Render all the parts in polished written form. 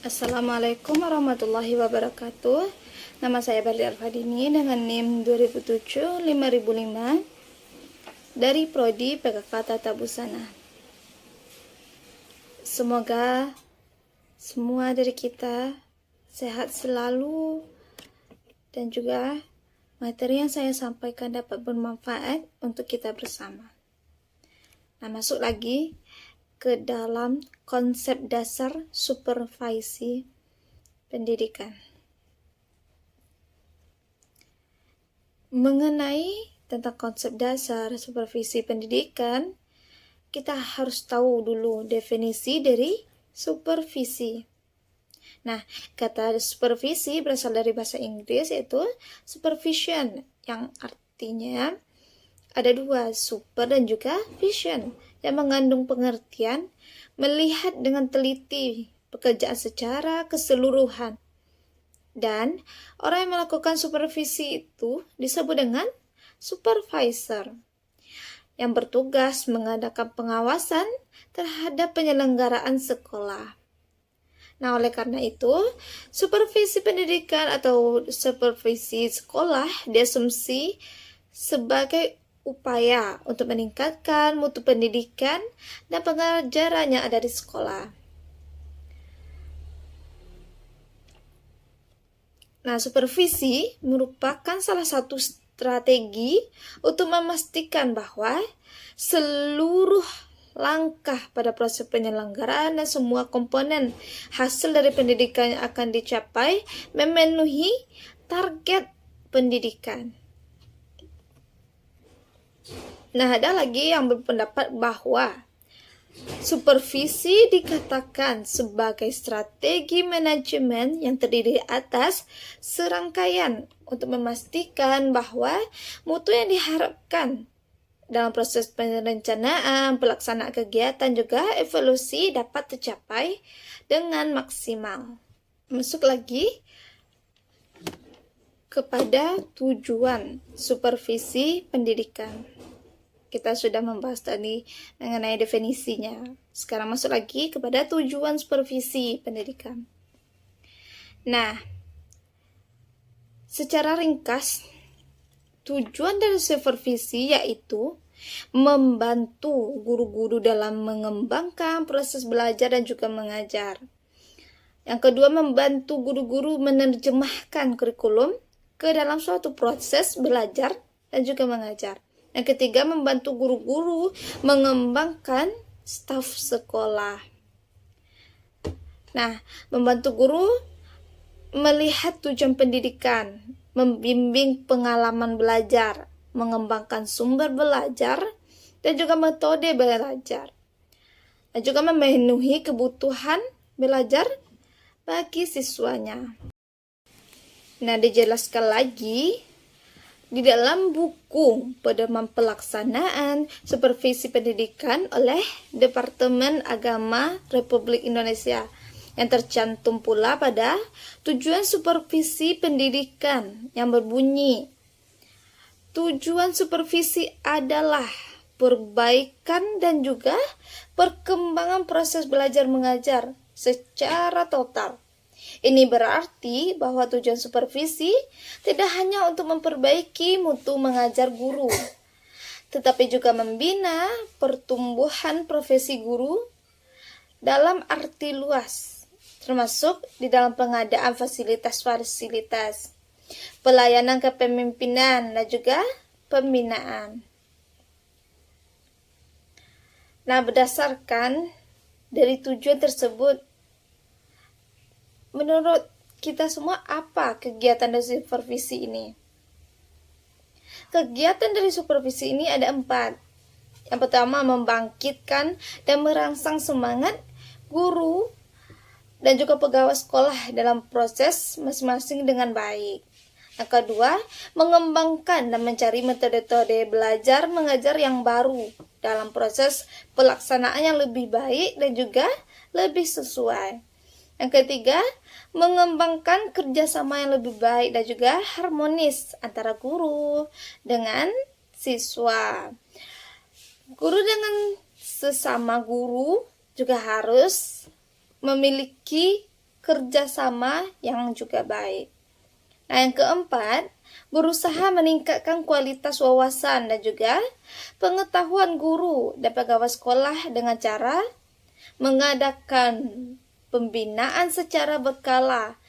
Assalamualaikum warahmatullahi wabarakatuh. Nama saya Barli Alfadini dengan NIM 2007-5005 dari Prodi PKK Tata Busana. Semoga semua dari kita sehat selalu dan juga materi yang saya sampaikan dapat bermanfaat untuk kita bersama. Nah, masuk lagi ke dalam konsep dasar supervisi pendidikan. Mengenai tentang konsep dasar supervisi pendidikan, kita harus tahu dulu definisi dari supervisi. Nah, kata supervisi berasal dari bahasa Inggris yaitu supervision, yang artinya ada dua, super dan juga vision, yang mengandung pengertian melihat dengan teliti pekerjaan secara keseluruhan. Dan orang yang melakukan supervisi itu disebut dengan supervisor, yang bertugas mengadakan pengawasan terhadap penyelenggaraan sekolah. Nah, oleh karena itu, supervisi pendidikan atau supervisi sekolah diasumsi sebagai upaya untuk meningkatkan mutu pendidikan dan pengajaran yang ada di sekolah. Nah, supervisi merupakan salah satu strategi untuk memastikan bahwa seluruh langkah pada proses penyelenggaraan dan semua komponen hasil dari pendidikan yang akan dicapai memenuhi target pendidikan. Nah, ada lagi yang berpendapat bahwa supervisi dikatakan sebagai strategi manajemen yang terdiri atas serangkaian untuk memastikan bahwa mutu yang diharapkan dalam proses perencanaan, pelaksanaan kegiatan, juga evaluasi dapat tercapai dengan maksimal. Masuk lagi kepada tujuan supervisi pendidikan. Kita sudah membahas tadi mengenai definisinya. Sekarang masuk lagi kepada tujuan supervisi pendidikan. Nah, secara ringkas, tujuan dari supervisi yaitu membantu guru-guru dalam mengembangkan proses belajar dan juga mengajar. Yang kedua, membantu guru-guru menerjemahkan kurikulum ke dalam suatu proses belajar dan juga mengajar. Yang ketiga, membantu guru-guru mengembangkan staf sekolah. Nah, membantu guru melihat tujuan pendidikan, membimbing pengalaman belajar, mengembangkan sumber belajar, dan juga metode belajar. Dan juga memenuhi kebutuhan belajar bagi siswanya. Nah, dijelaskan lagi di dalam buku Pedoman Pelaksanaan Supervisi Pendidikan oleh Departemen Agama Republik Indonesia, yang tercantum pula pada tujuan supervisi pendidikan yang berbunyi, tujuan supervisi adalah perbaikan dan juga perkembangan proses belajar mengajar secara total. Ini berarti bahwa tujuan supervisi tidak hanya untuk memperbaiki mutu mengajar guru, tetapi juga membina pertumbuhan profesi guru dalam arti luas, termasuk di dalam pengadaan fasilitas-fasilitas, pelayanan kepemimpinan, dan juga pembinaan. Nah, berdasarkan dari tujuan tersebut, menurut kita semua apa kegiatan dari supervisi ini? Kegiatan dari supervisi ini ada 4. Yang pertama, membangkitkan dan merangsang semangat guru dan juga pegawai sekolah dalam proses masing-masing dengan baik. Yang kedua, mengembangkan dan mencari metode-metode belajar mengajar yang baru dalam proses pelaksanaan yang lebih baik dan juga lebih sesuai. Yang ketiga, mengembangkan kerjasama yang lebih baik dan juga harmonis antara guru dengan siswa. Guru dengan sesama guru juga harus memiliki kerjasama yang juga baik. Nah, yang keempat, berusaha meningkatkan kualitas wawasan dan juga pengetahuan guru dan pegawai sekolah dengan cara mengadakan pembinaan secara berkala,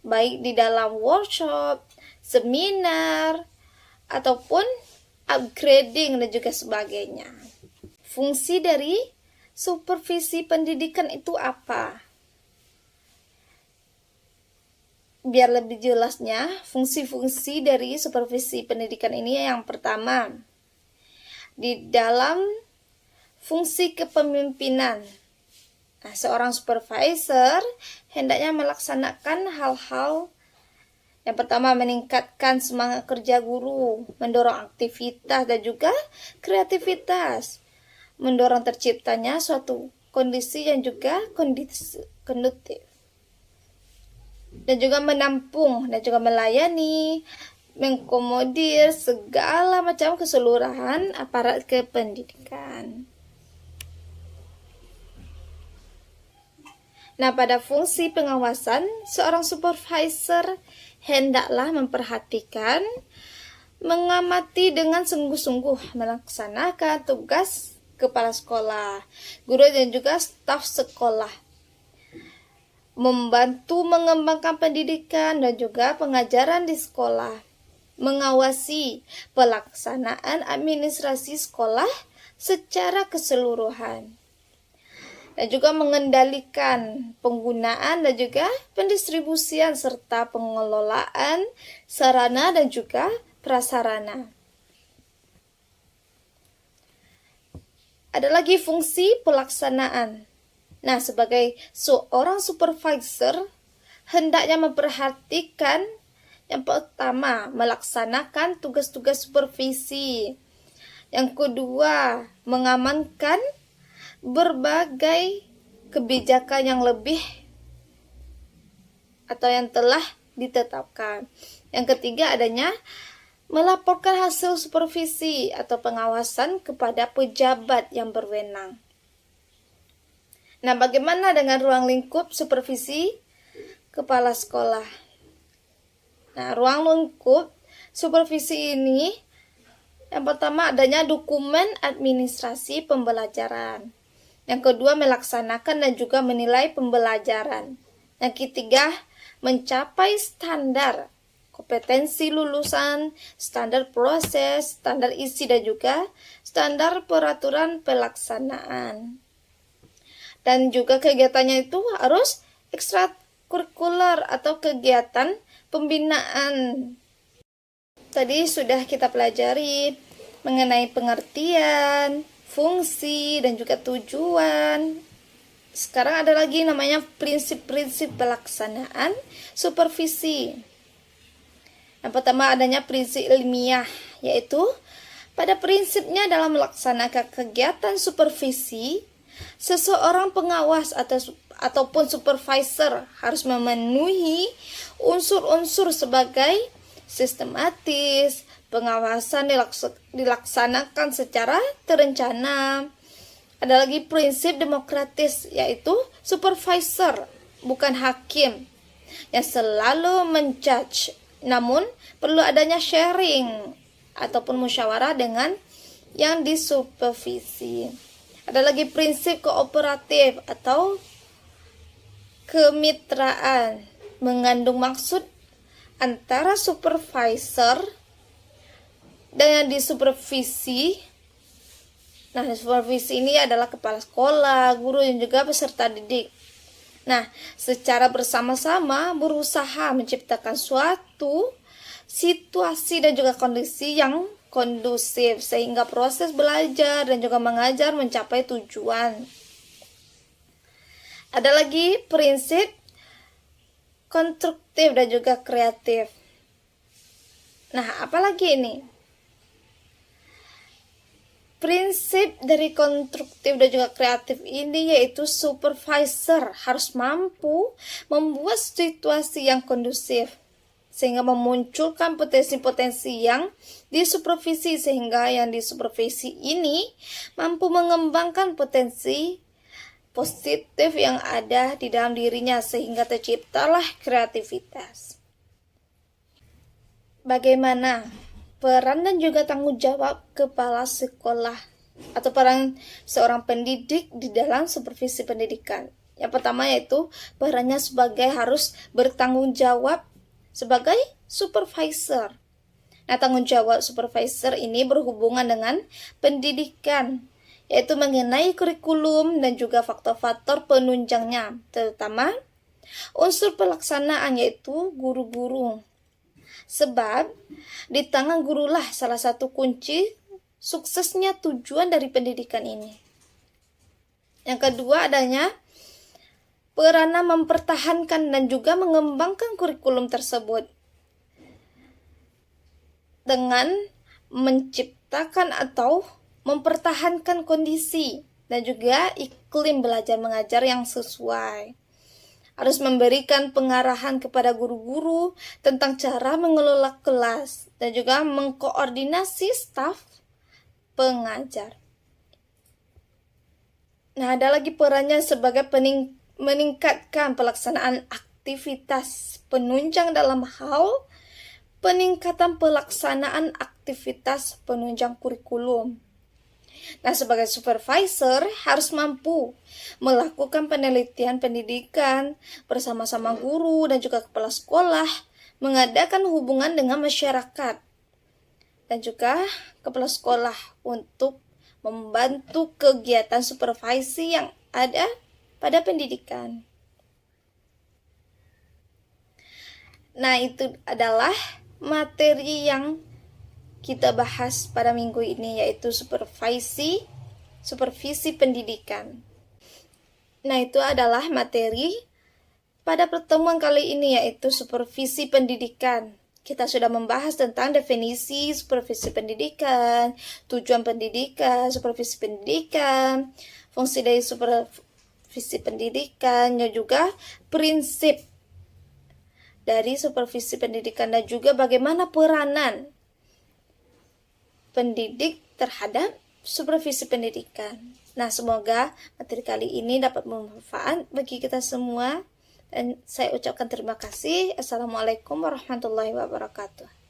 baik di dalam workshop, seminar, ataupun upgrading dan juga sebagainya. Fungsi dari supervisi pendidikan itu apa? Biar lebih jelasnya, fungsi-fungsi dari supervisi pendidikan ini yang pertama, di dalam fungsi kepemimpinan. Nah, seorang supervisor hendaknya melaksanakan hal-hal yang pertama, meningkatkan semangat kerja guru, mendorong aktivitas dan juga kreativitas, mendorong terciptanya suatu kondisi yang juga kondusif, dan juga menampung dan juga melayani, mengakomodir segala macam keseluruhan aparat kependidikan. Nah, pada fungsi pengawasan, seorang supervisor hendaklah memperhatikan, mengamati dengan sungguh-sungguh melaksanakan tugas kepala sekolah, guru dan juga staf sekolah, membantu mengembangkan pendidikan dan juga pengajaran di sekolah, mengawasi pelaksanaan administrasi sekolah secara keseluruhan, dan juga mengendalikan penggunaan dan juga pendistribusian serta pengelolaan sarana dan juga prasarana. Ada lagi fungsi pelaksanaan. Nah, sebagai seorang supervisor, hendaknya memperhatikan yang pertama, melaksanakan tugas-tugas supervisi. Yang kedua, mengamankan berbagai kebijakan yang lebih atau yang telah ditetapkan. Yang ketiga, adanya melaporkan hasil supervisi atau pengawasan kepada pejabat yang berwenang. Nah, bagaimana dengan ruang lingkup supervisi kepala sekolah? Nah, ruang lingkup supervisi ini yang pertama adanya dokumen administrasi pembelajaran. Yang kedua, melaksanakan dan juga menilai pembelajaran. Yang ketiga, mencapai standar kompetensi lulusan, standar proses, standar isi dan juga standar peraturan pelaksanaan. Dan juga kegiatannya itu harus ekstrakurikuler atau kegiatan pembinaan. Tadi sudah kita pelajari mengenai pengertian, fungsi, dan juga tujuan. Sekarang ada lagi namanya prinsip-prinsip pelaksanaan supervisi. Yang pertama adanya prinsip ilmiah, yaitu pada prinsipnya dalam melaksanakan kegiatan supervisi, seseorang pengawas ataupun supervisor harus memenuhi unsur-unsur sebagai sistematis, pengawasan dilaksanakan secara terencana. Ada lagi prinsip demokratis, yaitu supervisor bukan hakim yang selalu menjudge, namun perlu adanya sharing ataupun musyawarah dengan yang disupervisi. Ada lagi prinsip kooperatif atau kemitraan, mengandung maksud antara supervisor dan yang disupervisi. Nah, supervisi ini adalah kepala sekolah, guru, dan juga peserta didik. Nah, secara bersama-sama berusaha menciptakan suatu situasi dan juga kondisi yang kondusif sehingga proses belajar dan juga mengajar mencapai tujuan. Ada lagi prinsip konstruktif dan juga kreatif. Nah, apalagi ini? Prinsip dari konstruktif dan juga kreatif ini yaitu supervisor harus mampu membuat situasi yang kondusif sehingga memunculkan potensi-potensi yang disupervisi, sehingga yang disupervisi ini mampu mengembangkan potensi positif yang ada di dalam dirinya sehingga terciptalah kreativitas. Bagaimana peran dan juga tanggung jawab kepala sekolah atau peran seorang pendidik di dalam supervisi pendidikan? Yang pertama yaitu perannya sebagai harus bertanggung jawab sebagai supervisor. Nah, tanggung jawab supervisor ini berhubungan dengan pendidikan, yaitu mengenai kurikulum dan juga faktor-faktor penunjangnya, terutama unsur pelaksanaan yaitu guru-guru. Sebab di tangan gurulah salah satu kunci suksesnya tujuan dari pendidikan ini. Yang kedua adanya perannya mempertahankan dan juga mengembangkan kurikulum tersebut dengan menciptakan atau mempertahankan kondisi dan juga iklim belajar mengajar yang sesuai. Harus memberikan pengarahan kepada guru-guru tentang cara mengelola kelas dan juga mengkoordinasi staf pengajar. Nah, ada lagi perannya sebagai meningkatkan pelaksanaan aktivitas penunjang dalam hal peningkatan pelaksanaan aktivitas penunjang kurikulum. Nah, sebagai supervisor harus mampu melakukan penelitian pendidikan bersama-sama guru dan juga kepala sekolah, mengadakan hubungan dengan masyarakat dan juga kepala sekolah untuk membantu kegiatan supervisi yang ada pada pendidikan. Nah, itu adalah materi yang kita bahas pada minggu ini, yaitu supervisi pendidikan. Nah, itu adalah materi pada pertemuan kali ini, yaitu supervisi pendidikan. Kita sudah membahas tentang definisi supervisi pendidikan, tujuan pendidikan, supervisi pendidikan, fungsi dari supervisi pendidikan, dan juga prinsip dari supervisi pendidikan dan juga bagaimana peranan pendidik terhadap supervisi pendidikan. Nah, semoga materi kali ini dapat bermanfaat bagi kita semua dan saya ucapkan terima kasih. Assalamualaikum warahmatullahi wabarakatuh.